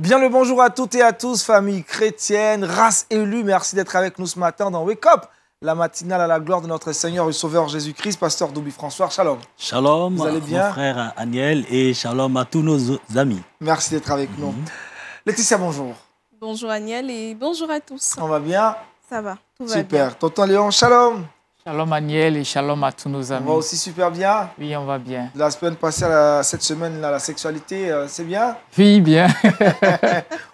Bien le bonjour à toutes et à tous, famille chrétienne, race élue. Merci d'être avec nous ce matin dans Wake Up, la matinale à la gloire de notre Seigneur et Sauveur Jésus-Christ. Pasteur Doubi François, shalom. Shalom, vous allez bien, mon frère Aniel, et shalom à tous nos amis. Merci d'être avec nous. Laetitia, bonjour. Bonjour Aniel et bonjour à tous. On va bien? Ça va, tout va bien. Super. Tonton Léon, shalom. Shalom Aniel et shalom à tous nos amis. On va aussi super bien? Oui, on va bien. La semaine passée, cette semaine-là, la sexualité, c'est bien? Oui, bien.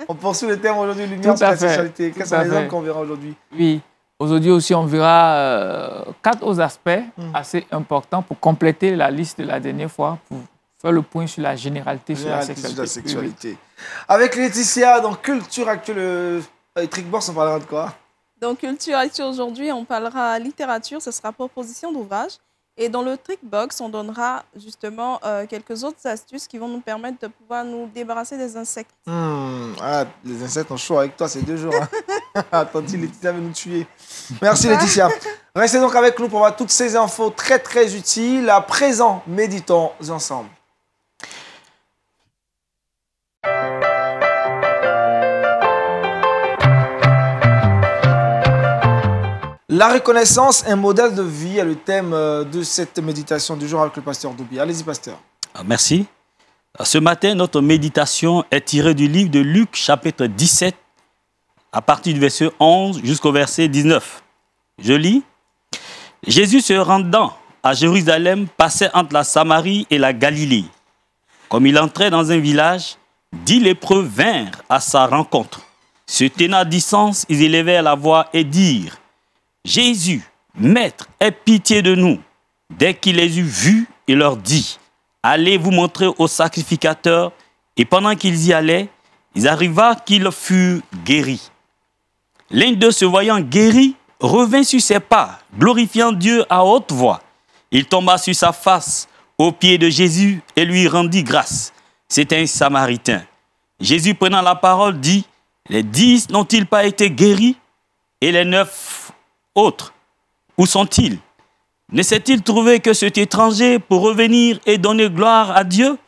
On poursuit le thème aujourd'hui, lumière sur la sexualité. Quels sont les hommes qu'on verra aujourd'hui? Oui, aujourd'hui aussi, on verra 4 autres aspects assez importants pour compléter la liste de la dernière fois, pour faire le point sur la généralité sur la sexualité. Oui. Avec Laetitia, dans Culture Actuelle, Trickbox, on parlera de quoi? Dans Culture Actuelle aujourd'hui, on parlera littérature, ce sera proposition d'ouvrage. Et dans le Trickbox, on donnera justement quelques autres astuces qui vont nous permettre de pouvoir nous débarrasser des insectes. Ah, les insectes ont chaud avec toi ces 2 jours. Hein. Attends, Laetitia veut nous tuer. Merci Laetitia. Restez donc avec nous pour voir toutes ces infos très très utiles. À présent, méditons ensemble. La reconnaissance, un modèle de vie, est le thème de cette méditation du jour avec le pasteur Doubi. Allez-y, pasteur. Merci. Ce matin, notre méditation est tirée du livre de Luc, chapitre 17, à partir du verset 11 jusqu'au verset 19. Je lis. Jésus se rendant à Jérusalem passait entre la Samarie et la Galilée. Comme il entrait dans un village, 10 lépreux vinrent à sa rencontre. Se tenant à distance, ils élevèrent la voix et dirent: Jésus, Maître, aie pitié de nous. Dès qu'il les eut vus, il leur dit: Allez vous montrer au sacrificateur. Et pendant qu'ils y allaient, il arriva qu'ils furent guéris. L'un d'eux, se voyant guéri, revint sur ses pas, glorifiant Dieu à haute voix. Il tomba sur sa face aux pieds de Jésus et lui rendit grâce. C'était un Samaritain. Jésus, prenant la parole, dit: Les 10 n'ont-ils pas été guéris? Et les 9 autres, où sont-ils? Ne s'est-il trouvé que cet étranger pour revenir et donner gloire à Dieu?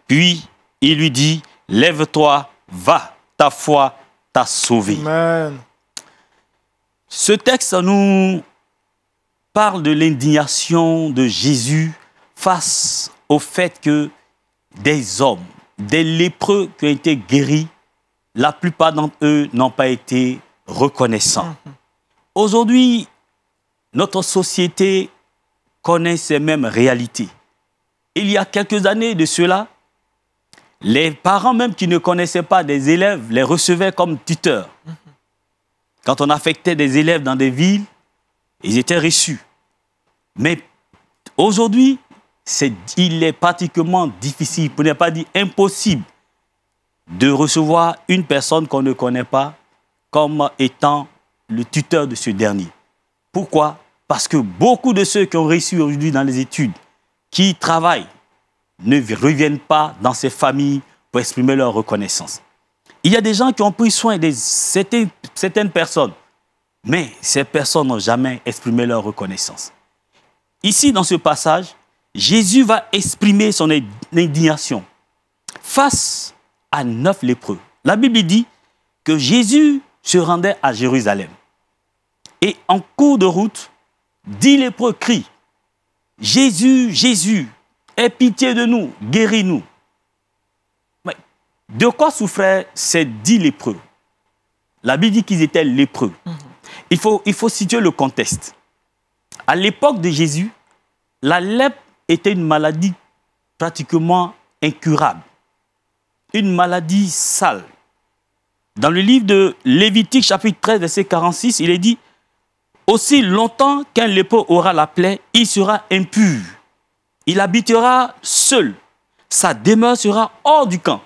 Puis il lui dit: Lève-toi, va, ta foi t'a sauvé. Amen. Ce texte nous parle de l'indignation de Jésus face au fait que des hommes, des lépreux qui ont été guéris, la plupart d'entre eux n'ont pas été reconnaissants. Aujourd'hui, notre société connaît ces mêmes réalités. Il y a quelques années de cela, les parents même qui ne connaissaient pas des élèves les recevaient comme tuteurs. Quand on affectait des élèves dans des villes, ils étaient reçus. Mais aujourd'hui, il est pratiquement difficile, pour ne pas dire impossible, de recevoir une personne qu'on ne connaît pas comme étant le tuteur de ce dernier. Pourquoi? Parce que beaucoup de ceux qui ont réussi aujourd'hui dans les études, qui travaillent, ne reviennent pas dans ces familles pour exprimer leur reconnaissance. Il y a des gens qui ont pris soin de certaines personnes, mais ces personnes n'ont jamais exprimé leur reconnaissance. Ici, dans ce passage, Jésus va exprimer son indignation face à 9 lépreux. La Bible dit que Jésus se rendait à Jérusalem. Et en cours de route, 10 lépreux crient: Jésus, Jésus, aie pitié de nous, guéris-nous. Mais de quoi souffraient ces 10 lépreux? La Bible dit qu'ils étaient lépreux. Il faut situer le contexte. À l'époque de Jésus, la lèpre était une maladie pratiquement incurable. Une maladie sale. Dans le livre de Lévitique, chapitre 13, verset 46, il est dit: Aussi longtemps qu'un lépreux aura la plaie, il sera impur. Il habitera seul. Sa demeure sera hors du camp.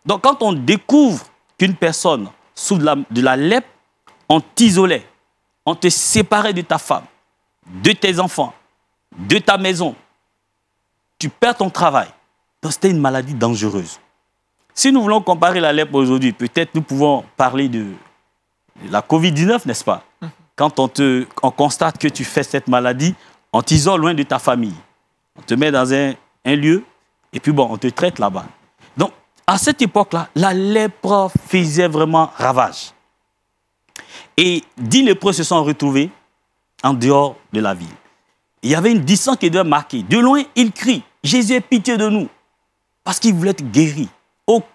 Donc, quand on découvre qu'une personne souffre de la lèpre, on t'isolait, on te séparait de ta femme, de tes enfants, de ta maison. Tu perds ton travail. Donc, c'était une maladie dangereuse. Si nous voulons comparer la lèpre aujourd'hui, peut-être nous pouvons parler de la Covid-19, n'est-ce pas? Quand on constate que tu fais cette maladie, on t'isole loin de ta famille. On te met dans un lieu et puis bon, on te traite là-bas. Donc, à cette époque-là, la lèpre faisait vraiment ravage. Et 10 lépreux se sont retrouvés en dehors de la ville. Il y avait une distance qui devait marquer. De loin, ils crient, Jésus, aie pitié de nous. Parce qu'ils voulaient être guéris.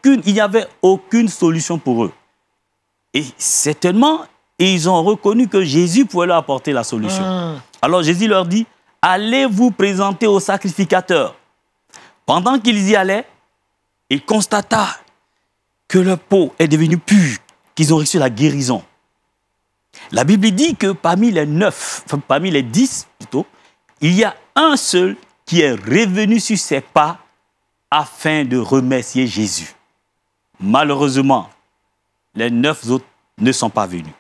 Il n'y avait aucune solution pour eux. Et certainement, ils ont reconnu que Jésus pouvait leur apporter la solution. Alors Jésus leur dit, allez vous présenter au sacrificateur. Pendant qu'ils y allaient, ils constata que leur peau est devenue pure, qu'ils ont reçu la guérison. La Bible dit que parmi les 10 plutôt, il y a un seul qui est revenu sur ses pas afin de remercier Jésus. Malheureusement, les 9 autres ne sont pas venus.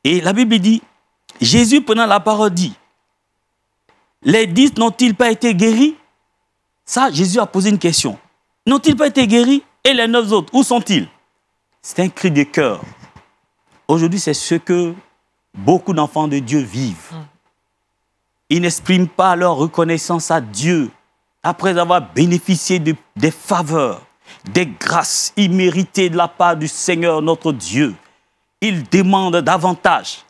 Et la Bible dit, Jésus prenant la parole dit, les 10 n'ont-ils pas été guéris? Ça, Jésus a posé une question. N'ont-ils pas été guéris? Et les 9 autres, où sont-ils? C'est un cri de cœur. Aujourd'hui, c'est ce que beaucoup d'enfants de Dieu vivent. Ils n'expriment pas leur reconnaissance à Dieu après avoir bénéficié des faveurs, des grâces imméritées de la part du Seigneur notre Dieu. Ils demandent davantage.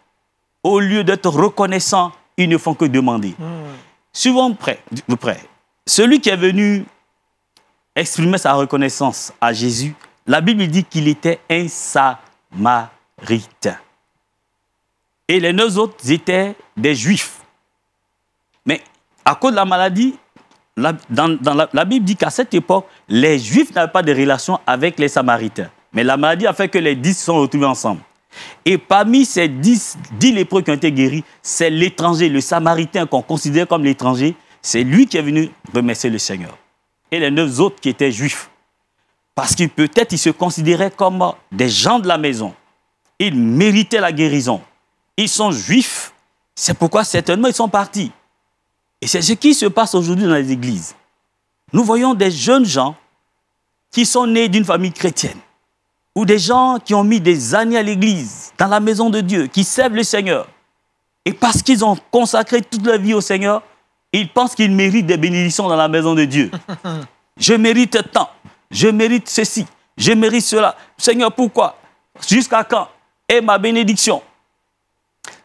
Au lieu d'être reconnaissants, ils ne font que demander. Suivons près. Celui qui est venu exprimer sa reconnaissance à Jésus, la Bible dit qu'il était un Samaritain. Et les 9 autres étaient des Juifs. Mais à cause de la maladie, la Bible dit qu'à cette époque, les Juifs n'avaient pas de relation avec les Samaritains. Mais la maladie a fait que les 10 se sont retrouvés ensemble. Et parmi ces 10 lépreux qui ont été guéris, c'est l'étranger, le Samaritain qu'on considère comme l'étranger, c'est lui qui est venu remercier le Seigneur. Et les 9 autres qui étaient Juifs, parce que peut-être ils se considéraient comme des gens de la maison. Ils méritaient la guérison. Ils sont Juifs, c'est pourquoi certainement ils sont partis. Et c'est ce qui se passe aujourd'hui dans les églises. Nous voyons des jeunes gens qui sont nés d'une famille chrétienne, ou des gens qui ont mis des années à l'église, dans la maison de Dieu, qui servent le Seigneur. Et parce qu'ils ont consacré toute leur vie au Seigneur, ils pensent qu'ils méritent des bénédictions dans la maison de Dieu. Je mérite tant, je mérite ceci, je mérite cela. Seigneur, pourquoi? Jusqu'à quand? Et ma bénédiction.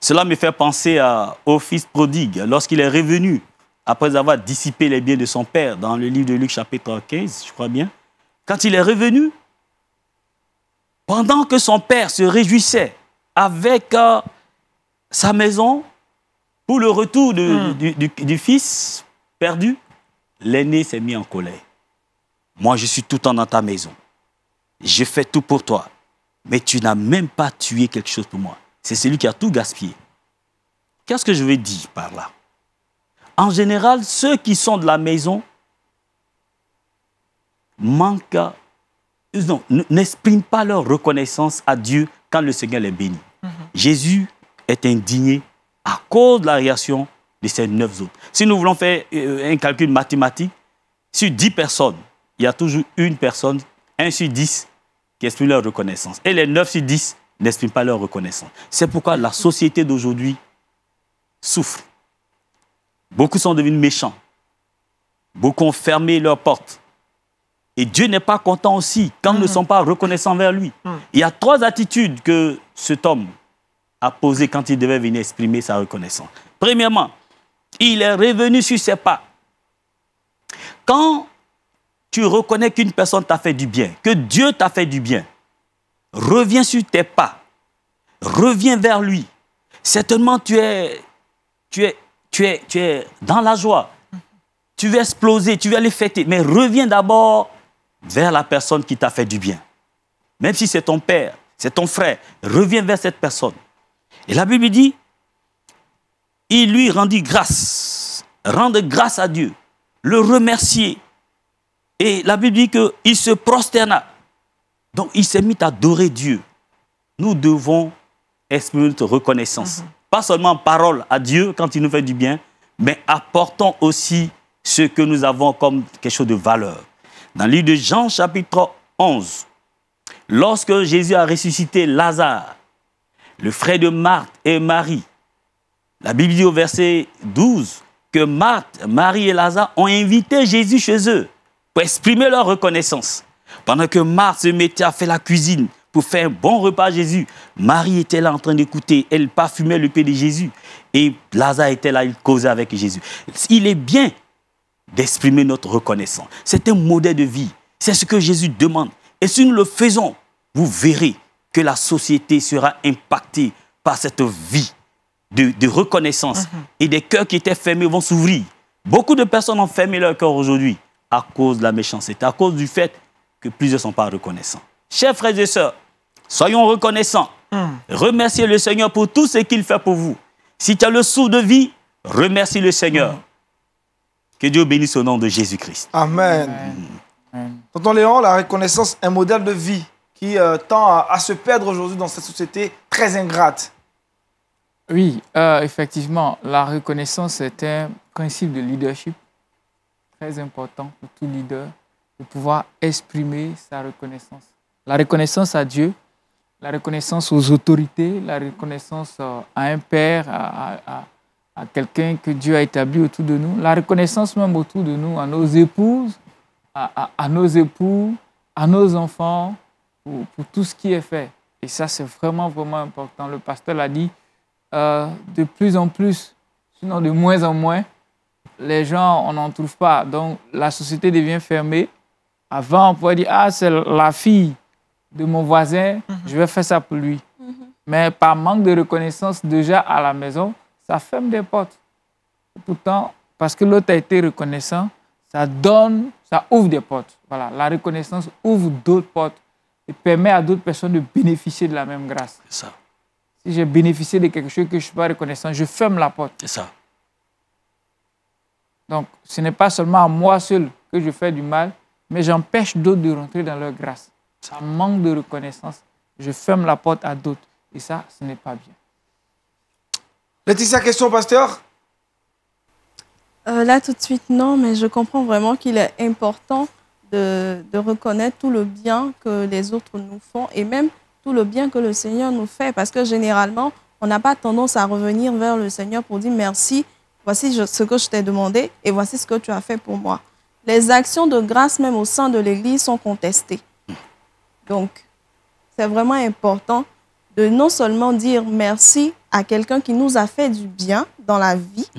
Cela me fait penser au fils prodigue, lorsqu'il est revenu, après avoir dissipé les biens de son père, dans le livre de Luc chapitre 15, je crois bien. Quand il est revenu, pendant que son père se réjouissait avec sa maison pour le retour du fils perdu, l'aîné s'est mis en colère. Moi, je suis tout le temps dans ta maison. Je fais tout pour toi. Mais tu n'as même pas tué quelque chose pour moi. C'est celui qui a tout gaspillé. Qu'est-ce que je veux dire par là? En général, ceux qui sont de la maison n'expriment pas leur reconnaissance à Dieu quand le Seigneur les bénit. Jésus est indigné à cause de la réaction de ces 9 autres. Si nous voulons faire un calcul mathématique, sur 10 personnes, il y a toujours une personne, 1 sur 10, qui exprime leur reconnaissance. Et les 9 sur 10 n'expriment pas leur reconnaissance. C'est pourquoi la société d'aujourd'hui souffre. Beaucoup sont devenus méchants. Beaucoup ont fermé leurs portes. Et Dieu n'est pas content aussi quand ils ne sont pas reconnaissants vers lui. Il y a 3 attitudes que cet homme a posées quand il devait venir exprimer sa reconnaissance. Premièrement, il est revenu sur ses pas. Quand tu reconnais qu'une personne t'a fait du bien, que Dieu t'a fait du bien, reviens sur tes pas. Reviens vers lui. Certainement, tu es dans la joie. Tu veux exploser, tu veux aller fêter. Mais reviens d'abord vers la personne qui t'a fait du bien. Même si c'est ton père, c'est ton frère, reviens vers cette personne. Et la Bible dit, il lui rendit grâce, rendre grâce à Dieu, le remercier. Et la Bible dit qu'il se prosterna. Donc il s'est mis à adorer Dieu. Nous devons exprimer notre reconnaissance. Pas seulement parole à Dieu quand il nous fait du bien, mais apportons aussi ce que nous avons comme quelque chose de valeur. Dans le livre de Jean, chapitre 11, lorsque Jésus a ressuscité Lazare, le frère de Marthe et Marie, la Bible dit au verset 12 que Marthe, Marie et Lazare ont invité Jésus chez eux pour exprimer leur reconnaissance. Pendant que Marthe se mettait à faire la cuisine pour faire un bon repas à Jésus, Marie était là en train d'écouter. Elle parfumait le pied de Jésus. Et Lazare était là, il causait avec Jésus. Il est bien d'exprimer notre reconnaissance. C'est un modèle de vie. C'est ce que Jésus demande. Et si nous le faisons, vous verrez que la société sera impactée par cette vie de reconnaissance. Et des cœurs qui étaient fermés vont s'ouvrir. Beaucoup de personnes ont fermé leur cœur aujourd'hui à cause de la méchanceté, à cause du fait que plusieurs ne sont pas reconnaissants. Chers frères et sœurs, soyons reconnaissants. Remerciez le Seigneur pour tout ce qu'il fait pour vous. Si tu as le souffle de vie, remercie le Seigneur. Que Dieu bénisse au nom de Jésus-Christ. Amen. Tonton Léon, la reconnaissance est un modèle de vie qui tend à se perdre aujourd'hui dans cette société très ingrate. Oui, effectivement, la reconnaissance est un principe de leadership très important pour tout leader de pouvoir exprimer sa reconnaissance. La reconnaissance à Dieu, la reconnaissance aux autorités, la reconnaissance à un père, à quelqu'un que Dieu a établi autour de nous, la reconnaissance même autour de nous, à nos épouses, à nos époux, à nos enfants, pour tout ce qui est fait. Et ça, c'est vraiment, vraiment important. Le pasteur l'a dit, de plus en plus, sinon de moins en moins, les gens, on n'en trouve pas. Donc, la société devient fermée. Avant, on pouvait dire, ah, c'est la fille de mon voisin, je vais faire ça pour lui. Mais par manque de reconnaissance déjà à la maison, ça ferme des portes. Et pourtant, parce que l'autre a été reconnaissant, ça ouvre des portes. Voilà, la reconnaissance ouvre d'autres portes et permet à d'autres personnes de bénéficier de la même grâce. C'est ça. Si j'ai bénéficié de quelque chose que je ne suis pas reconnaissant, je ferme la porte. C'est ça. Donc, ce n'est pas seulement à moi seul que je fais du mal, mais j'empêche d'autres de rentrer dans leur grâce. Ça manque de reconnaissance. Je ferme la porte à d'autres. Et ça, ce n'est pas bien. Laetitia, question, pasteur? Là, tout de suite, non, mais je comprends vraiment qu'il est important de reconnaître tout le bien que les autres nous font et même tout le bien que le Seigneur nous fait. Parce que généralement, on n'a pas tendance à revenir vers le Seigneur pour dire merci, voici ce que je t'ai demandé et voici ce que tu as fait pour moi. Les actions de grâce, même au sein de l'Église, sont contestées. Donc, c'est vraiment important de non seulement dire merci à quelqu'un qui nous a fait du bien dans la vie,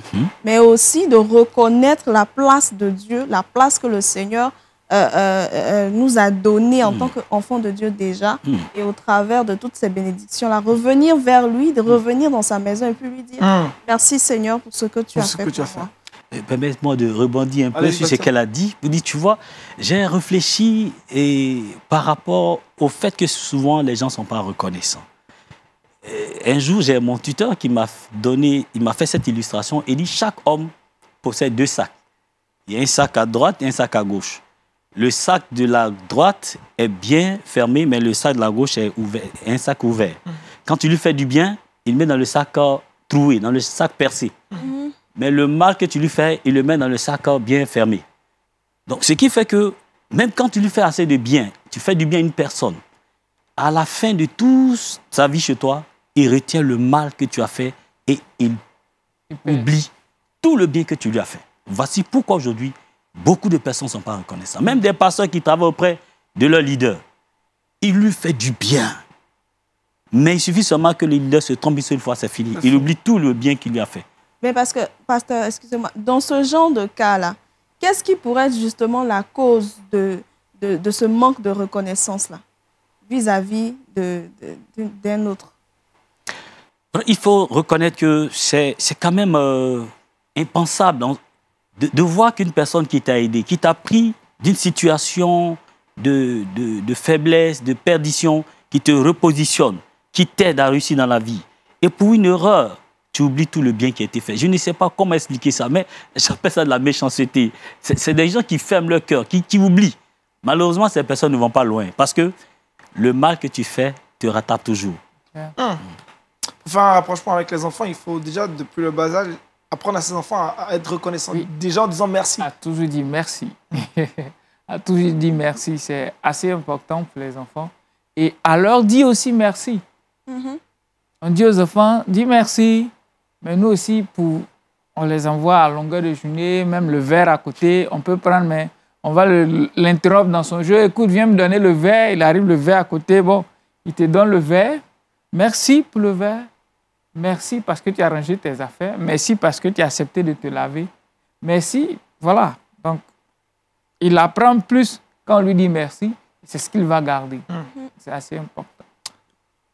mais aussi de reconnaître la place de Dieu, la place que le Seigneur nous a donnée en tant qu'enfant de Dieu déjà, et au travers de toutes ces bénédictions-là, revenir vers lui, de revenir dans sa maison et puis lui dire merci Seigneur pour ce que tu as fait pour moi. Permette-moi de rebondir un peu sur ce qu'elle a dit. Vous dites, tu vois, j'ai réfléchi par rapport au fait que souvent les gens ne sont pas reconnaissants. Un jour, j'ai mon tuteur qui m'a fait cette illustration. Il dit, chaque homme possède 2 sacs. Il y a un sac à droite et un sac à gauche. Le sac de la droite est bien fermé, mais le sac de la gauche est ouvert, un sac ouvert. Quand tu lui fais du bien, il le met dans le sac troué, dans le sac percé. Mais le mal que tu lui fais, il le met dans le sac bien fermé. Donc, ce qui fait que, même quand tu lui fais assez de bien, tu fais du bien à une personne, à la fin de toute sa vie chez toi, il retient le mal que tu as fait et il oublie tout le bien que tu lui as fait. Voici pourquoi aujourd'hui, beaucoup de personnes ne sont pas reconnaissantes. Même des pasteurs qui travaillent auprès de leur leader, il lui fait du bien. Mais il suffit seulement que le leader se trompe une seule fois, c'est fini. Il oublie tout le bien qu'il lui a fait. Mais parce que, pasteur, excusez-moi, dans ce genre de cas-là, qu'est-ce qui pourrait être justement la cause de ce manque de reconnaissance-là vis-à-vis d'un autre? Il faut reconnaître que c'est quand même impensable de voir qu'une personne qui t'a aidé, qui t'a pris d'une situation de faiblesse, de perdition, qui te repositionne, qui t'aide à réussir dans la vie. Et pour une erreur, tu oublies tout le bien qui a été fait. Je ne sais pas comment expliquer ça, mais j'appelle ça de la méchanceté. C'est des gens qui ferment leur cœur, qui oublient. Malheureusement, ces personnes ne vont pas loin parce que le mal que tu fais te rattrape toujours. Pour faire un rapprochement avec les enfants, il faut déjà, depuis le bas âge, apprendre à ses enfants à être reconnaissants. Oui. Déjà en disant merci. A toujours dit merci. A toujours dit merci. C'est assez important pour les enfants. Et à leur dire aussi merci. On dit aux enfants, dis merci. Mais nous aussi, on les envoie à longueur de journée, même le verre à côté, on peut prendre, mais on va l'interrompre dans son jeu. Écoute, viens me donner le verre. Il arrive le verre à côté. Bon, il te donne le verre. Merci pour le verre. Merci parce que tu as rangé tes affaires. Merci parce que tu as accepté de te laver. Merci. Voilà. Donc, il apprend plus quand on lui dit merci. C'est ce qu'il va garder. C'est assez important.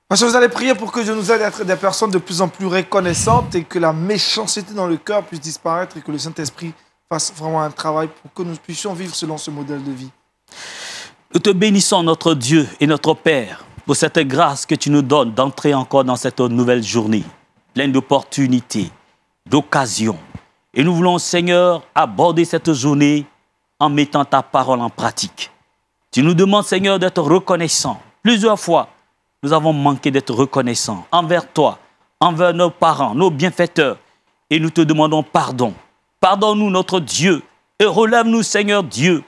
Parce que vous allez prier pour que Dieu nous aide à être des personnes de plus en plus reconnaissantes et que la méchanceté dans le cœur puisse disparaître et que le Saint-Esprit fasse vraiment un travail pour que nous puissions vivre selon ce modèle de vie. Nous te bénissons, notre Dieu et notre Père, pour cette grâce que tu nous donnes d'entrer encore dans cette nouvelle journée, pleine d'opportunités, d'occasions. Et nous voulons, Seigneur, aborder cette journée en mettant ta parole en pratique. Tu nous demandes, Seigneur, d'être reconnaissant. Plusieurs fois, nous avons manqué d'être reconnaissants envers toi, envers nos parents, nos bienfaiteurs. Et nous te demandons pardon. Pardonne-nous, notre Dieu, et relève-nous, Seigneur Dieu.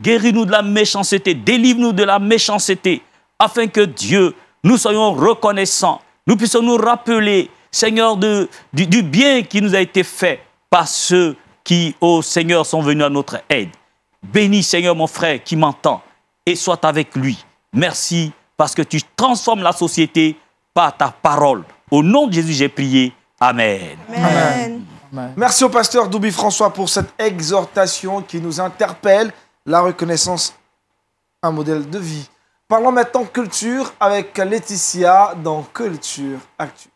Guéris-nous de la méchanceté, délivre-nous de la méchanceté, afin que Dieu, nous soyons reconnaissants. Nous puissions nous rappeler, Seigneur, du bien qui nous a été fait par ceux qui, ô Seigneur, sont venus à notre aide. Bénis, Seigneur, mon frère qui m'entend, et sois avec lui. Merci parce que tu transformes la société par ta parole. Au nom de Jésus, j'ai prié. Amen. Amen. Amen. Merci au pasteur Doubi François pour cette exhortation qui nous interpelle. La reconnaissance, un modèle de vie. Parlons maintenant culture avec Laetitia dans Culture Actu.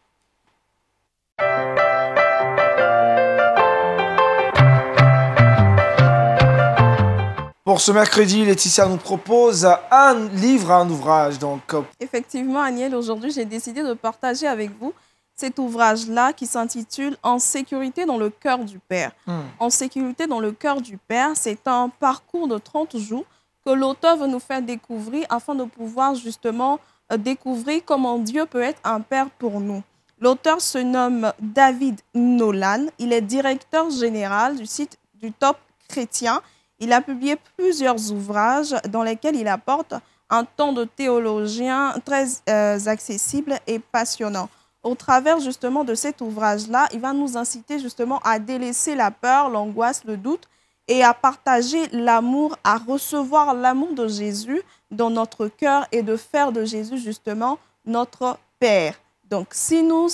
Pour ce mercredi, Laetitia nous propose un livre, un ouvrage. Donc, Effectivement, Aniel, aujourd'hui, j'ai décidé de partager avec vous cet ouvrage-là qui s'intitule « En sécurité dans le cœur du Père ». En sécurité dans le cœur du Père, c'est un parcours de 30 jours que l'auteur veut nous faire découvrir afin de pouvoir justement découvrir comment Dieu peut être un Père pour nous. L'auteur se nomme David Nolan. Il est directeur général du site du Top Chrétien. Il a publié plusieurs ouvrages dans lesquels il apporte un ton de théologien très accessible et passionnant. Au travers justement de cet ouvrage-là, il va nous inciter justement à délaisser la peur, l'angoisse, le doute et à partager l'amour, à recevoir l'amour de Jésus dans notre cœur et de faire de Jésus justement notre Père. Donc si nous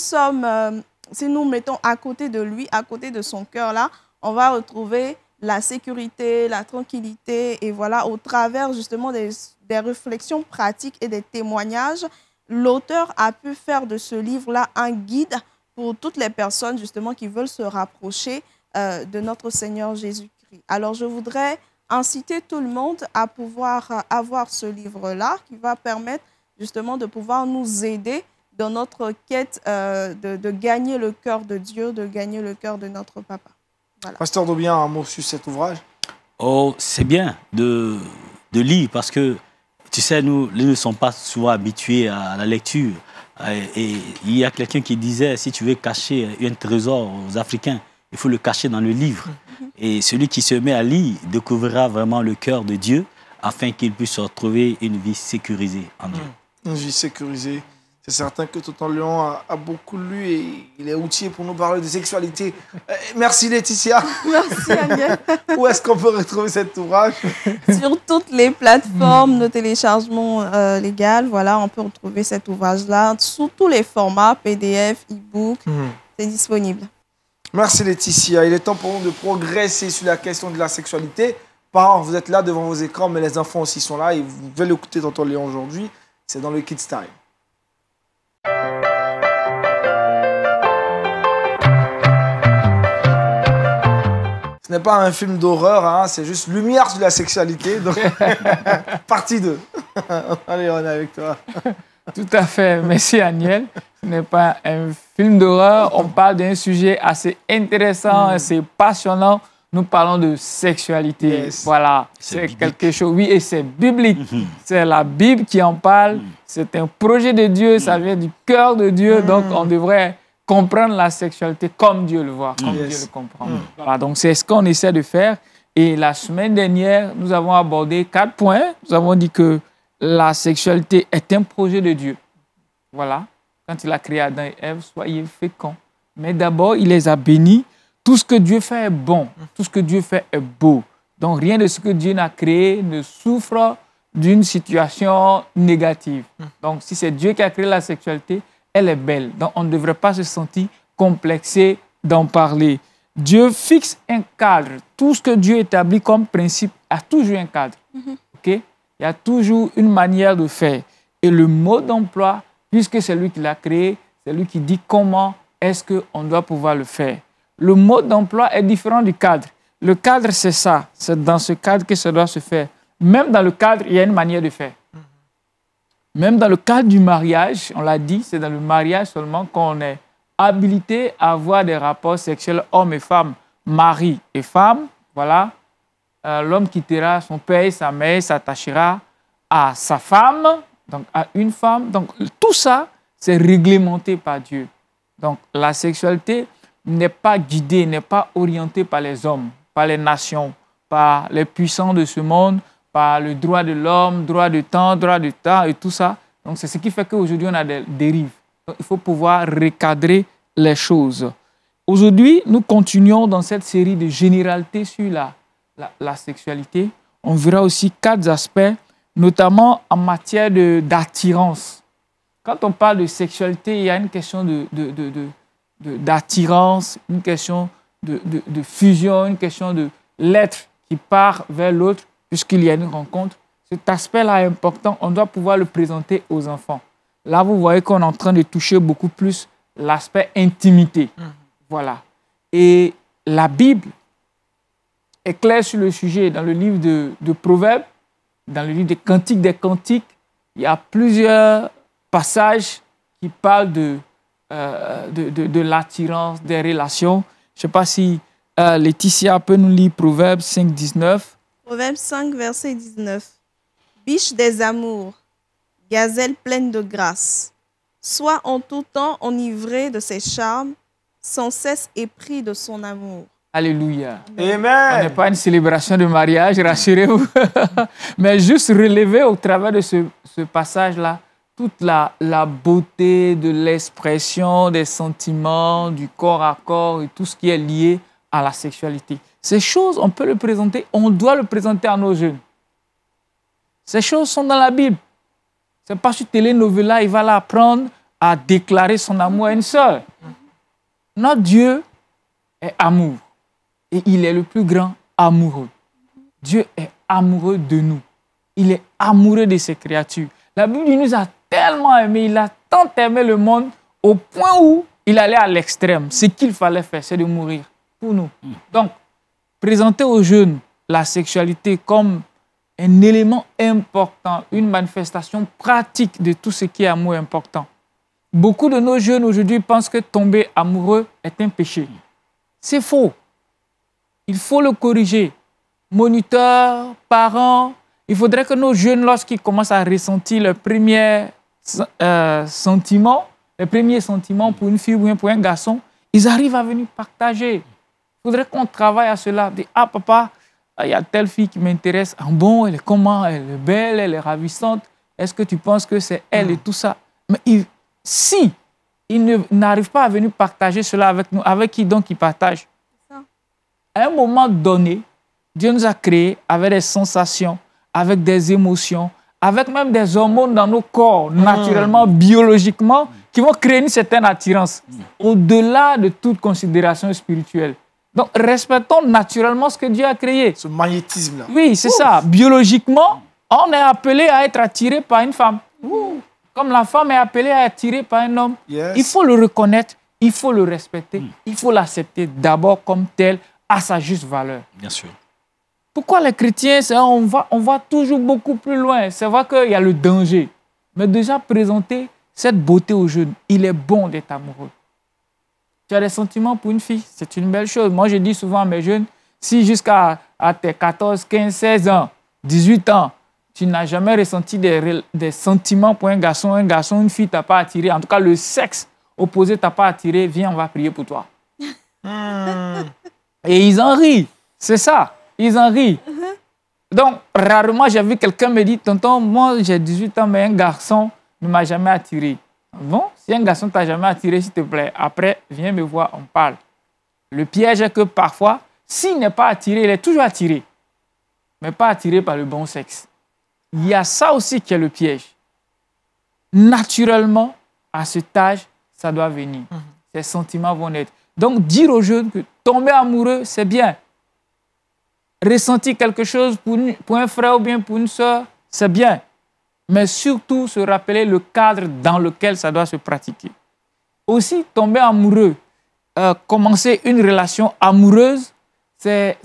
mettons à côté de lui, à côté de son cœur-là, on va retrouver la sécurité, la tranquillité, et voilà, au travers justement des réflexions pratiques et des témoignages, l'auteur a pu faire de ce livre-là un guide pour toutes les personnes justement qui veulent se rapprocher de notre Seigneur Jésus-Christ. Alors, je voudrais inciter tout le monde à pouvoir avoir ce livre-là qui va permettre justement de pouvoir nous aider dans notre quête de gagner le cœur de Dieu, de gagner le cœur de notre Papa. Voilà. pasteur Dobien, un mot sur cet ouvrage. Oh, c'est bien de lire parce que, tu sais, nous ne sommes pas souvent habitués à la lecture. Et il y a quelqu'un qui disait, si tu veux cacher un trésor aux Africains, il faut le cacher dans le livre. Et celui qui se met à lire découvrira vraiment le cœur de Dieu afin qu'il puisse retrouver une vie sécurisée en Dieu. Une vie sécurisée. C'est certain que Tonton Léon a beaucoup lu et il est outillé pour nous parler de sexualité. Merci Laetitia. Merci Aniel. Où est-ce qu'on peut retrouver cet ouvrage? Sur toutes les plateformes de téléchargement légal, voilà, on peut retrouver cet ouvrage-là sous tous les formats, PDF, e-book, c'est disponible. Merci Laetitia. Il est temps pour nous de progresser sur la question de la sexualité. Parents, vous êtes là devant vos écrans, mais les enfants aussi sont là et vous pouvez l'écouter Tonton Léon aujourd'hui. C'est dans le Kids Time. Ce n'est pas un film d'horreur, hein, c'est juste lumière sur la sexualité. Donc, partie 2. Allez, on est avec toi. Tout à fait. Merci, Aniel. Ce n'est pas un film d'horreur. On parle d'un sujet assez intéressant, assez passionnant. Nous parlons de sexualité. Yes. Voilà. C'est quelque chose. Oui, et c'est biblique. C'est la Bible qui en parle. C'est un projet de Dieu. Ça vient du cœur de Dieu. Donc, on devrait comprendre la sexualité comme Dieu le voit, comme Dieu le comprend. Voilà, donc, c'est ce qu'on essaie de faire. Et la semaine dernière, nous avons abordé 4 points. Nous avons dit que la sexualité est un projet de Dieu. Voilà. Quand il a créé Adam et Ève, soyez féconds. Mais d'abord, il les a bénis. Tout ce que Dieu fait est bon. Tout ce que Dieu fait est beau. Donc, rien de ce que Dieu n'a créé ne souffre d'une situation négative. Donc, si c'est Dieu qui a créé la sexualité, elle est belle. Donc, on ne devrait pas se sentir complexé d'en parler. Dieu fixe un cadre. Tout ce que Dieu établit comme principe a toujours un cadre. OK? Il y a toujours une manière de faire. Et le mode d'emploi, puisque c'est lui qui l'a créé, c'est lui qui dit comment est-ce qu'on doit pouvoir le faire. Le mode d'emploi est différent du cadre. Le cadre, c'est ça. C'est dans ce cadre que ça doit se faire. Même dans le cadre, il y a une manière de faire. Même dans le cadre du mariage, on l'a dit, c'est dans le mariage seulement qu'on est habilité à avoir des rapports sexuels hommes et femmes, mari et femme. Voilà. L'homme quittera son père et sa mère, s'attachera à sa femme, donc à une femme. Donc tout ça, c'est réglementé par Dieu. Donc la sexualité n'est pas guidée, n'est pas orientée par les hommes, par les nations, par les puissants de ce monde, par le droit de l'homme, droit de temps et tout ça. Donc c'est ce qui fait qu'aujourd'hui on a des dérives. Donc, il faut pouvoir recadrer les choses. Aujourd'hui, nous continuons dans cette série de généralités sur la sexualité. On verra aussi 4 aspects, notamment en matière d'attirance. Quand on parle de sexualité, il y a une question d'attirance, une question de fusion, une question de l'être qui part vers l'autre, puisqu'il y a une rencontre. Cet aspect-là est important, on doit pouvoir le présenter aux enfants. Là, vous voyez qu'on est en train de toucher beaucoup plus l'aspect intimité. Voilà. Et la Bible est claire sur le sujet. Dans le livre de Proverbes, dans le livre des Cantiques, il y a plusieurs passages qui parlent de l'attirance, des relations. Je ne sais pas si Laetitia peut nous lire Proverbes 5, 19. Proverbe 5, verset 19. Biche des amours, gazelle pleine de grâce, sois en tout temps enivré de ses charmes, sans cesse épris de son amour. Alléluia. Amen. On n'est pas une célébration de mariage, rassurez-vous. Mais juste relever au travers de ce passage-là toute la beauté de l'expression des sentiments, du corps à corps et tout ce qui est lié à la sexualité. Ces choses, on peut le présenter, on doit le présenter à nos jeunes. Ces choses sont dans la Bible. Ce n'est pas sur télénovela, il va l'apprendre à déclarer son amour à une sœur. Notre Dieu est amour. Et il est le plus grand amoureux. Dieu est amoureux de nous. Il est amoureux de ses créatures. La Bible nous a tellement aimés, il a tant aimé le monde au point où il allait à l'extrême. Ce qu'il fallait faire, c'est de mourir pour nous. Donc, présenter aux jeunes la sexualité comme un élément important, une manifestation pratique de tout ce qui est amour important. Beaucoup de nos jeunes aujourd'hui pensent que tomber amoureux est un péché. C'est faux. Il faut le corriger. Moniteurs, parents, il faudrait que nos jeunes, lorsqu'ils commencent à ressentir les premiers sentiments pour une fille ou bien pour un garçon, ils arrivent à venir partager. Il faudrait qu'on travaille à cela. Dire, ah papa, il y a telle fille qui m'intéresse. Ah bon, elle est comment? Elle est belle, elle est ravissante. Est-ce que tu penses que c'est elle et tout ça? Mais si ils n'arrivent pas à venir partager cela avec nous, avec qui donc ils partagent? À un moment donné, Dieu nous a créés avec des sensations, avec des émotions, avec même des hormones dans nos corps, naturellement, biologiquement, qui vont créer une certaine attirance, au-delà de toute considération spirituelle. Donc, respectons naturellement ce que Dieu a créé. Ce magnétisme-là. Oui, c'est ça. Biologiquement, on est appelé à être attiré par une femme. Comme la femme est appelée à être attirée par un homme. Yes. Il faut le reconnaître, il faut le respecter, il faut l'accepter d'abord comme tel, à sa juste valeur. Bien sûr. Pourquoi les chrétiens, on va toujours beaucoup plus loin. C'est vrai qu'il y a le danger. Mais déjà présenter cette beauté aux jeunes, il est bon d'être amoureux. Tu as des sentiments pour une fille, c'est une belle chose. Moi, je dis souvent à mes jeunes, si jusqu'à tes 14, 15, 16 ans, 18 ans, tu n'as jamais ressenti des sentiments pour un garçon, une fille t'a pas attiré, en tout cas le sexe opposé t'a pas attiré, viens, on va prier pour toi. Et ils en rient, c'est ça, ils en rient. Donc, rarement, j'ai vu quelqu'un me dire, tonton, moi j'ai 18 ans, mais un garçon ne m'a jamais attiré. Bon, si un garçon ne t'a jamais attiré, s'il te plaît, après, viens me voir, on parle. Le piège est que parfois, s'il n'est pas attiré, il est toujours attiré. mais pas attiré par le bon sexe. Il y a ça aussi qui est le piège. Naturellement, à cet âge, ça doit venir. Ces sentiments vont naître. Donc, dire aux jeunes que tomber amoureux, c'est bien. Ressentir quelque chose pour un frère ou bien pour une soeur, c'est bien. Mais surtout, se rappeler le cadre dans lequel ça doit se pratiquer. Aussi, tomber amoureux, commencer une relation amoureuse, c'est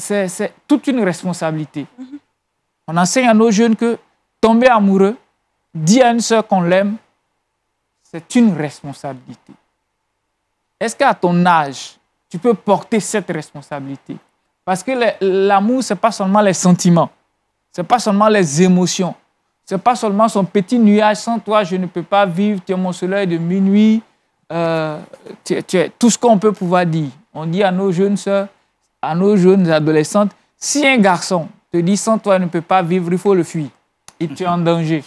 toute une responsabilité. On enseigne à nos jeunes que tomber amoureux, dire à une soeur qu'on l'aime, c'est une responsabilité. Est-ce qu'à ton âge, tu peux porter cette responsabilité? Parce que l'amour, ce n'est pas seulement les sentiments, ce n'est pas seulement les émotions, ce n'est pas seulement son petit nuage, sans toi, je ne peux pas vivre, tu es mon soleil de minuit, tu es tout ce qu'on peut pouvoir dire. On dit à nos jeunes sœurs, à nos jeunes adolescentes, si un garçon te dit sans toi, il ne peut pas vivre, il faut le fuir. Et tu es en danger.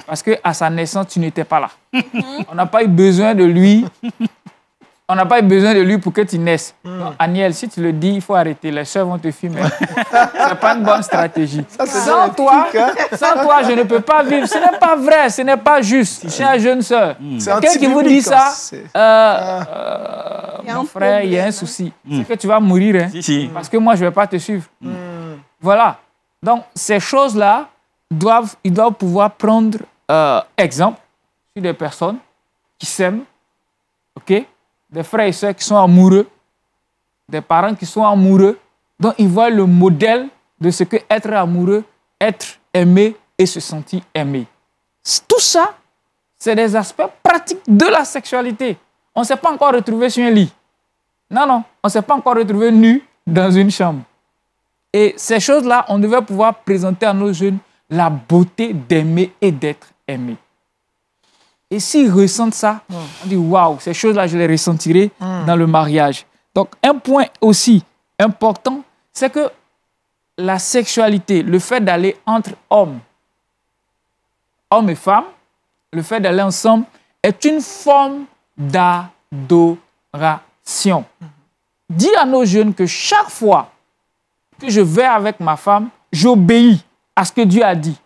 Parce qu'à sa naissance, tu n'étais pas là. On n'a pas eu besoin de lui. On n'a pas eu besoin de lui pour que tu naisses. Donc, Aniel, si tu le dis, il faut arrêter. Les sœurs vont te filmer. Ce n'est pas une bonne stratégie. Sans toi, je ne peux pas vivre. Ce n'est pas vrai, ce n'est pas juste. Je suis une jeune sœur. Quelqu'un qui vous dit ça, mon frère, il y a un souci. C'est que tu vas mourir. Hein, parce que moi, je ne vais pas te suivre. Voilà. Donc, ces choses-là, ils doivent pouvoir prendre exemple sur des personnes qui s'aiment, ok? Des frères et sœurs qui sont amoureux, des parents qui sont amoureux, donc ils voient le modèle de ce que être amoureux, être aimé et se sentir aimé. Tout ça, c'est des aspects pratiques de la sexualité. On ne s'est pas encore retrouvé sur un lit. Non, on ne s'est pas encore retrouvé nu dans une chambre. Et ces choses-là, on devait pouvoir présenter à nos jeunes la beauté d'aimer et d'être aimé. Et s'ils ressentent ça, on dit waouh, ces choses-là, je les ressentirai dans le mariage. Donc, un point aussi important, c'est que la sexualité, le fait d'aller entre hommes et femmes, le fait d'aller ensemble, est une forme d'adoration. Dis à nos jeunes que chaque fois que je vais avec ma femme, j'obéis à ce que Dieu a dit.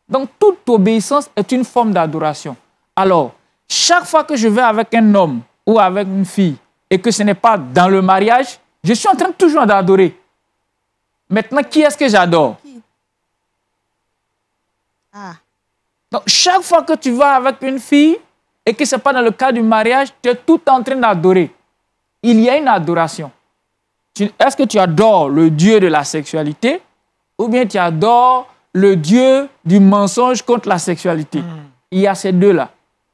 Donc, toute obéissance est une forme d'adoration. Alors, chaque fois que je vais avec un homme ou avec une fille et que ce n'est pas dans le mariage, je suis en train toujours d'adorer. Maintenant, qui est-ce que j'adore? Donc, chaque fois que tu vas avec une fille et que ce n'est pas dans le cadre du mariage, tu es tout en train d'adorer. Il y a une adoration. Est-ce que tu adores le Dieu de la sexualité ou bien tu adores le Dieu du mensonge contre la sexualité? Il y a ces deux-là.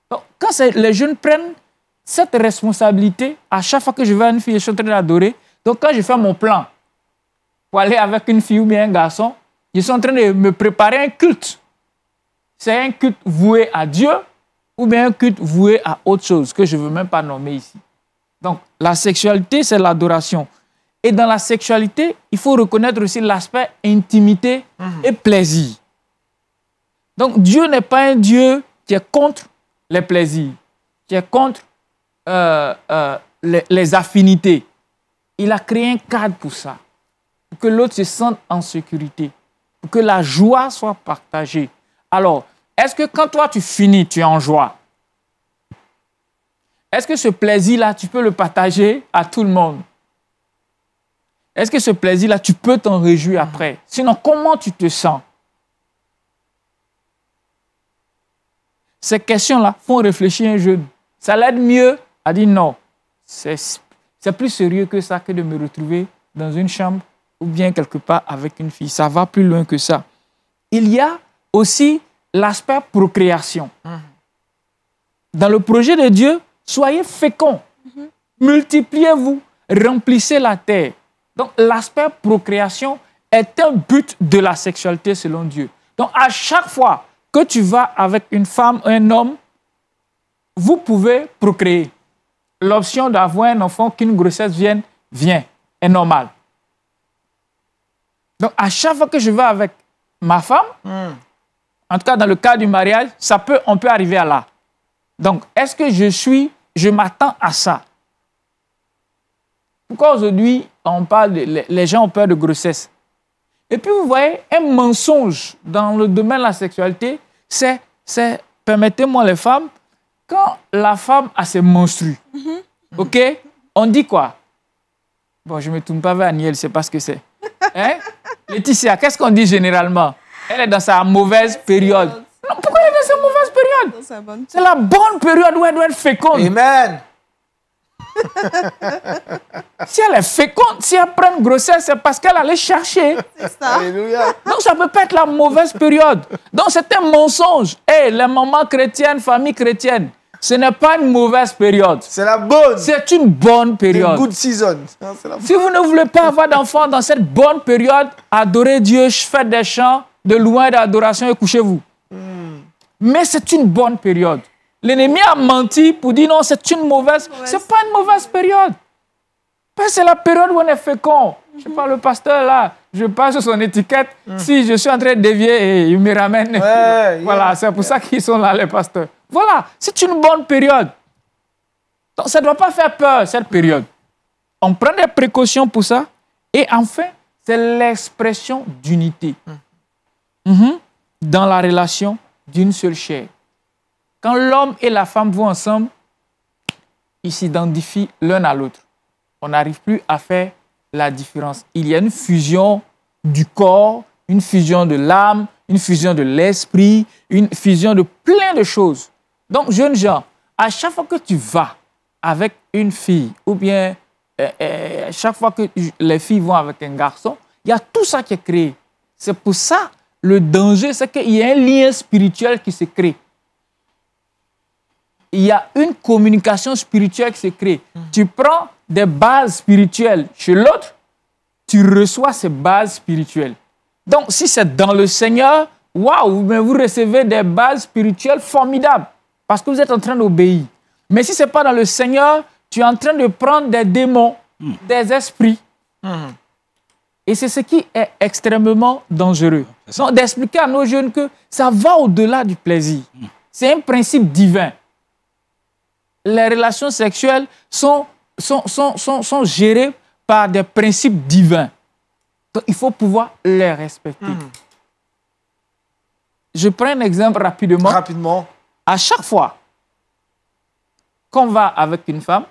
Donc, quand les jeunes prennent cette responsabilité, à chaque fois que je vais à une fille, je suis en train d'adorer. Donc, quand je fais mon plan pour aller avec une fille ou bien un garçon, je suis en train de me préparer un culte. C'est un culte voué à Dieu ou bien un culte voué à autre chose que je ne veux même pas nommer ici. Donc, la sexualité, c'est l'adoration. Et dans la sexualité, il faut reconnaître aussi l'aspect intimité et plaisir. Donc, Dieu n'est pas un Dieu qui est contre les plaisirs, qui est contre les affinités. Il a créé un cadre pour ça, pour que l'autre se sente en sécurité, pour que la joie soit partagée. Alors, est-ce que quand toi tu finis, tu es en joie? Est-ce que ce plaisir-là, tu peux le partager à tout le monde? Est-ce que ce plaisir-là, tu peux t'en réjouir après? Sinon, comment tu te sens? Ces questions-là font réfléchir un jeune. Ça l'aide mieux à dire non. C'est plus sérieux que ça que de me retrouver dans une chambre ou bien quelque part avec une fille. Ça va plus loin que ça. Il y a aussi l'aspect procréation. Dans le projet de Dieu, soyez féconds. Multipliez-vous. Remplissez la terre. Donc, l'aspect procréation est un but de la sexualité selon Dieu. Donc, à chaque fois que tu vas avec une femme ou un homme, vous pouvez procréer. L'option d'avoir un enfant, qu'une grossesse vient, est normale. Donc, à chaque fois que je vais avec ma femme, en tout cas dans le cas du mariage, on peut arriver à là. Donc, est-ce que je m'attends à ça? Pourquoi aujourd'hui, les gens ont peur de grossesse? Et puis, vous voyez, un mensonge dans le domaine de la sexualité, c'est permettez-moi les femmes, quand la femme a ses menstrues, OK, on dit quoi? Bon, je ne me tourne pas vers Aniel, je ne sais pas ce que c'est. Hein? Laetitia, qu'est-ce qu'on dit généralement? Elle est dans sa mauvaise période. Non, pourquoi elle est dans sa mauvaise période? C'est la bonne période où elle doit être féconde. Amen. Si elle est féconde, si elle prend une grossesse, c'est parce qu'elle allait chercher. C'est ça. Alléluia. Donc, ça ne peut pas être la mauvaise période. Donc, c'est un mensonge. Hé, les mamans chrétiennes, famille chrétienne, ce n'est pas une mauvaise période. C'est la bonne. C'est une bonne The période. good season. C'est la Si vous ne voulez pas avoir d'enfants dans cette bonne période, adorez Dieu, faites des chants de louange, d'adoration et couchez-vous. Mais c'est une bonne période. L'ennemi a menti pour dire non, c'est une mauvaise. C'est pas une mauvaise période. Parce que c'est la période où on est fécond. Je sais pas, le pasteur là, je passe sur son étiquette. Si je suis en train de dévier, il me ramène. Ouais, Voilà, c'est pour ça qu'ils sont là, les pasteurs. Voilà, c'est une bonne période. Donc, ça ne doit pas faire peur, cette période. On prend des précautions pour ça. Et enfin, c'est l'expression d'unité. Dans la relation d'une seule chair. Quand l'homme et la femme vont ensemble, ils s'identifient l'un à l'autre. On n'arrive plus à faire la différence. Il y a une fusion du corps, une fusion de l'âme, une fusion de l'esprit, une fusion de plein de choses. Donc, jeunes gens, à chaque fois que tu vas avec une fille, ou bien chaque fois que les filles vont avec un garçon, il y a tout ça qui est créé. C'est pour ça, le danger, c'est qu'il y a un lien spirituel qui se crée. Il y a une communication spirituelle qui se crée. Tu prends des bases spirituelles chez l'autre, tu reçois ces bases spirituelles. Donc, si c'est dans le Seigneur, waouh, mais vous recevez des bases spirituelles formidables parce que vous êtes en train d'obéir. Mais si ce n'est pas dans le Seigneur, tu es en train de prendre des démons, des esprits. Et c'est ce qui est extrêmement dangereux. Donc, d'expliquer à nos jeunes que ça va au-delà du plaisir. C'est un principe divin. Les relations sexuelles sont gérées par des principes divins. Donc, il faut pouvoir les respecter. Je prends un exemple rapidement. Rapidement. À chaque fois qu'on va avec une femme,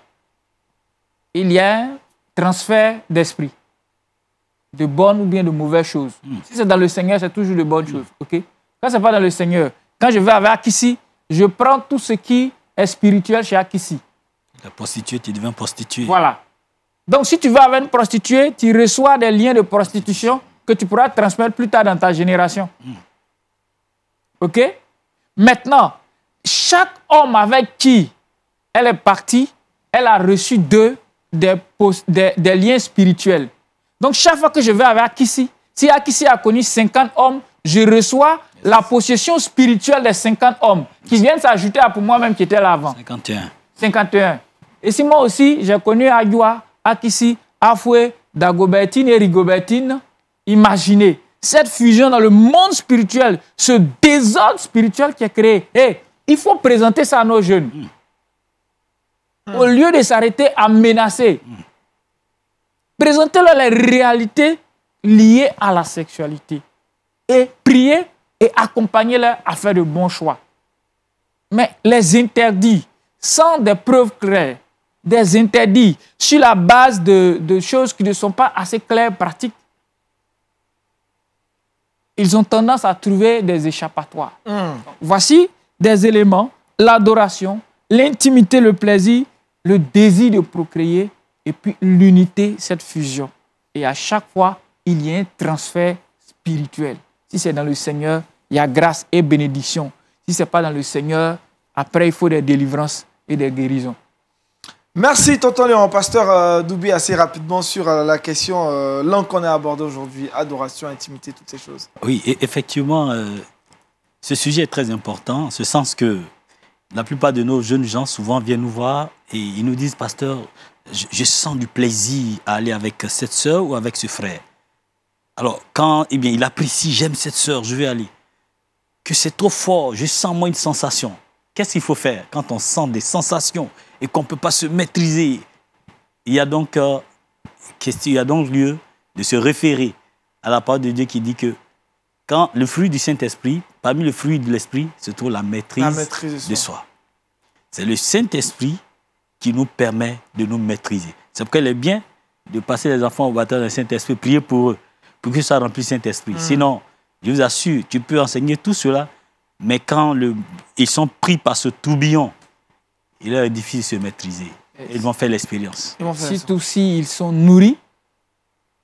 il y a un transfert d'esprit. De bonnes ou bien de mauvaises choses. Si c'est dans le Seigneur, c'est toujours de bonnes choses. Okay? Quand ce n'est pas dans le Seigneur, quand je vais avec Akissi, je prends tout ce qui est spirituel chez Akissi. La prostituée, tu deviens prostituée. Voilà. Donc, si tu vas avec une prostituée, tu reçois des liens de prostitution que tu pourras transmettre plus tard dans ta génération. OK? Maintenant, chaque homme avec qui elle est partie, elle a reçu des liens spirituels. Donc, chaque fois que je vais avec Akissi, si Akissi a connu 50 hommes, je reçois la possession spirituelle des 50 hommes qui viennent s'ajouter à pour moi-même qui était là avant. 51. Et si moi aussi, j'ai connu Ayoua, Akissi, Afoué, Dagobertine et Rigobertine, imaginez cette fusion dans le monde spirituel, ce désordre spirituel qui est créé. Et il faut présenter ça à nos jeunes. Au lieu de s'arrêter à menacer, présentez-leur les réalités liées à la sexualité. Et priez et accompagnez-les à faire de bons choix. Mais les interdits, sans des preuves claires, des interdits sur la base de choses qui ne sont pas assez claires, pratiques, ils ont tendance à trouver des échappatoires. Voici des éléments, l'adoration, l'intimité, le plaisir, le désir de procréer, et puis l'unité, cette fusion. Et à chaque fois, il y a un transfert spirituel. Si c'est dans le Seigneur, il y a grâce et bénédiction. Si ce n'est pas dans le Seigneur, après, il faut des délivrances et des guérisons. Merci, tonton Léon. Pasteur Doubi, assez rapidement sur la question langue qu'on a abordée aujourd'hui, adoration, intimité, toutes ces choses. Oui, et effectivement, ce sujet est très important, en ce sens que la plupart de nos jeunes gens souvent viennent nous voir et ils nous disent, pasteur, je sens du plaisir à aller avec cette sœur ou avec ce frère. Alors, quand il apprécie, j'aime cette sœur, je vais aller. Que c'est trop fort, je sens moi une sensation. Qu'est-ce qu'il faut faire quand on sent des sensations et qu'on ne peut pas se maîtriser? Il y a donc lieu de se référer à la parole de Dieu qui dit que quand le fruit du Saint-Esprit, parmi le fruit de l'Esprit, se trouve la maîtrise de soi. C'est le Saint-Esprit qui nous permet de nous maîtriser. C'est pourquoi il est bien de passer les enfants au baptême du Saint-Esprit, prier pour eux, pour qu'ils soient remplis du Saint-Esprit. Sinon, je vous assure, tu peux enseigner tout cela, mais quand ils sont pris par ce tourbillon, il est difficile de se maîtriser. Ils vont faire l'expérience. Surtout s'ils sont nourris,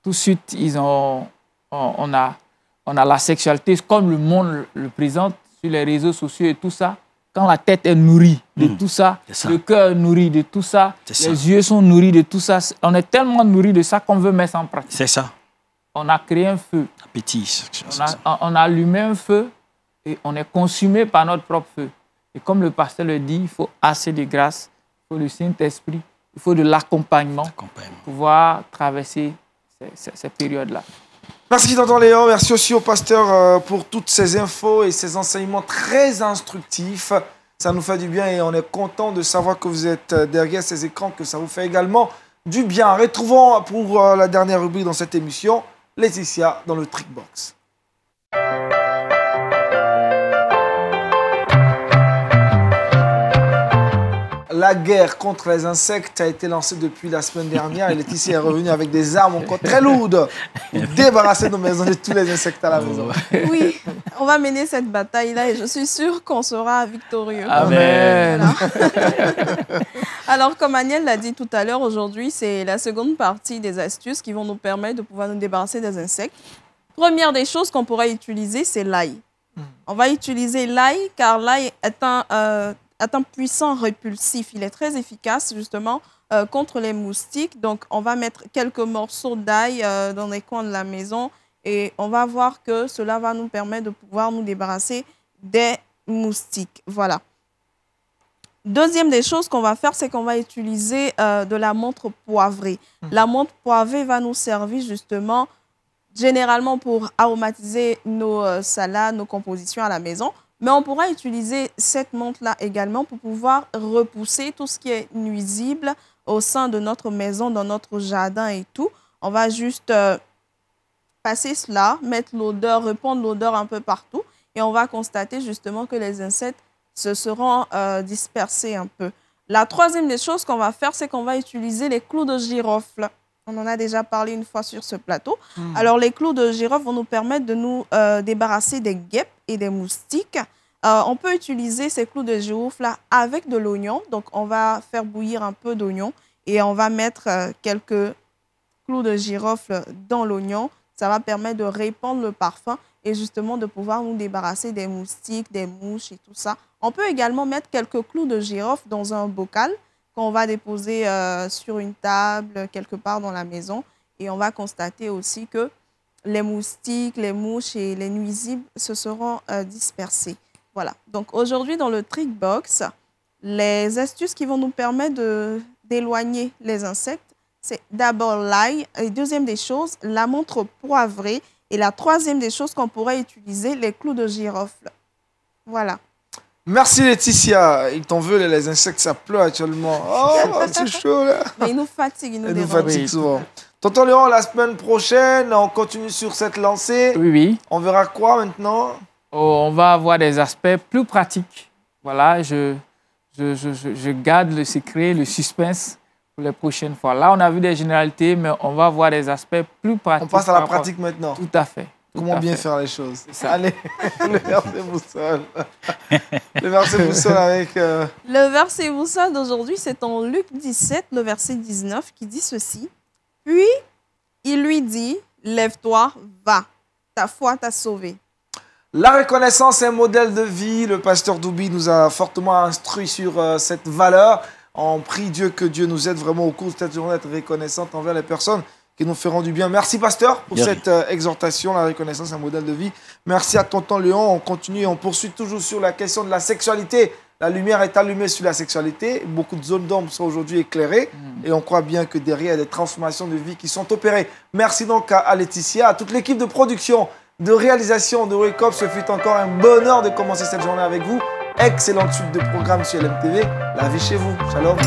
tout de suite, on a la sexualité comme le monde le présente sur les réseaux sociaux et tout ça. Quand la tête est nourrie de tout ça, le cœur est nourri de tout ça, les yeux sont nourris de tout ça. On est tellement nourri de ça qu'on veut mettre ça en pratique. C'est ça. On a créé un feu. Appétit. On a allumé un feu et on est consumé par notre propre feu. Et comme le pasteur le dit, il faut assez de grâce, il faut le Saint-Esprit, il faut de l'accompagnement pour pouvoir traverser ces périodes-là. Merci tonton Léon, merci aussi au pasteur pour toutes ces infos et ces enseignements très instructifs. Ça nous fait du bien et on est content de savoir que vous êtes derrière ces écrans, que ça vous fait également du bien. Retrouvons pour la dernière rubrique dans cette émission, Laetitia dans le Trickbox. La guerre contre les insectes a été lancée depuis la semaine dernière et Laetitia est revenue avec des armes encore très lourdes pour débarrasser nos maisons de tous les insectes à la maison. Oui, on va mener cette bataille-là et je suis sûre qu'on sera victorieux. Amen. Voilà. Alors, comme Aniel l'a dit tout à l'heure, aujourd'hui, c'est la seconde partie des astuces qui vont nous permettre de pouvoir nous débarrasser des insectes. Première des choses qu'on pourrait utiliser, c'est l'ail. On va utiliser l'ail car l'ail est un puissant répulsif. Il est très efficace, justement, contre les moustiques. Donc, on va mettre quelques morceaux d'ail dans les coins de la maison et on va voir que cela va nous permettre de pouvoir nous débarrasser des moustiques. Voilà. Deuxième des choses qu'on va faire, c'est qu'on va utiliser de la menthe poivrée. La menthe poivrée va nous servir, justement, généralement pour aromatiser nos salades, nos compositions à la maison. Mais on pourra utiliser cette menthe-là également pour pouvoir repousser tout ce qui est nuisible au sein de notre maison, dans notre jardin et tout. On va juste passer cela, mettre l'odeur, répandre l'odeur un peu partout. Et on va constater justement que les insectes se seront dispersés un peu. La troisième des choses qu'on va faire, c'est qu'on va utiliser les clous de girofle. On en a déjà parlé une fois sur ce plateau. Alors, les clous de girofle vont nous permettre de nous débarrasser des guêpes et des moustiques. On peut utiliser ces clous de girofle là avec de l'oignon. Donc, on va faire bouillir un peu d'oignon et on va mettre quelques clous de girofle dans l'oignon. Ça va permettre de répandre le parfum et justement de pouvoir nous débarrasser des moustiques, des mouches et tout ça. On peut également mettre quelques clous de girofle dans un bocal qu'on va déposer sur une table, quelque part dans la maison. Et on va constater aussi que les moustiques, les mouches et les nuisibles se seront dispersés. Voilà. Donc aujourd'hui, dans le Trickbox, les astuces qui vont nous permettre d'éloigner les insectes, c'est d'abord l'ail. Et deuxième des choses, la menthe poivrée. Et la troisième des choses qu'on pourrait utiliser, les clous de girofle. Voilà. Merci Laetitia. Ils t'en veulent, les insectes, ça pleut actuellement. Oh, c'est chaud là. Mais ils nous fatiguent, ils nous dérangent. Ils nous fatiguent souvent. Tonton Léon, la semaine prochaine, on continue sur cette lancée. Oui. On verra quoi maintenant? On va avoir des aspects plus pratiques. Voilà, je garde le secret, le suspense pour les prochaines fois. Là, on a vu des généralités, mais on va voir des aspects plus pratiques. On passe à la pratique maintenant. Tout à fait. Comment bien faire les choses. Allez, le verset boussole. Le verset boussole avec... Le verset boussole d'aujourd'hui, c'est en Luc 17, le verset 19, qui dit ceci. « Puis, il lui dit, lève-toi, va, ta foi t'a sauvé. » La reconnaissance est un modèle de vie. Le pasteur Doubi nous a fortement instruit sur cette valeur. On prie Dieu que Dieu nous aide vraiment au cours de cette journée à être reconnaissante envers les personnes qui nous feront du bien. Merci, pasteur, pour cette exhortation. La reconnaissance est un modèle de vie. Merci à tonton Léon. On continue et on poursuit toujours sur la question de la sexualité. La lumière est allumée sur la sexualité. Beaucoup de zones d'ombre sont aujourd'hui éclairées. Et on croit bien que derrière, il y a des transformations de vie qui sont opérées. Merci donc à Laetitia, à toute l'équipe de production, de réalisation de Wake Up. Ce fut encore un bonheur de commencer cette journée avec vous. Excellente suite de programmes sur LMTV. La vie chez vous. Shalom.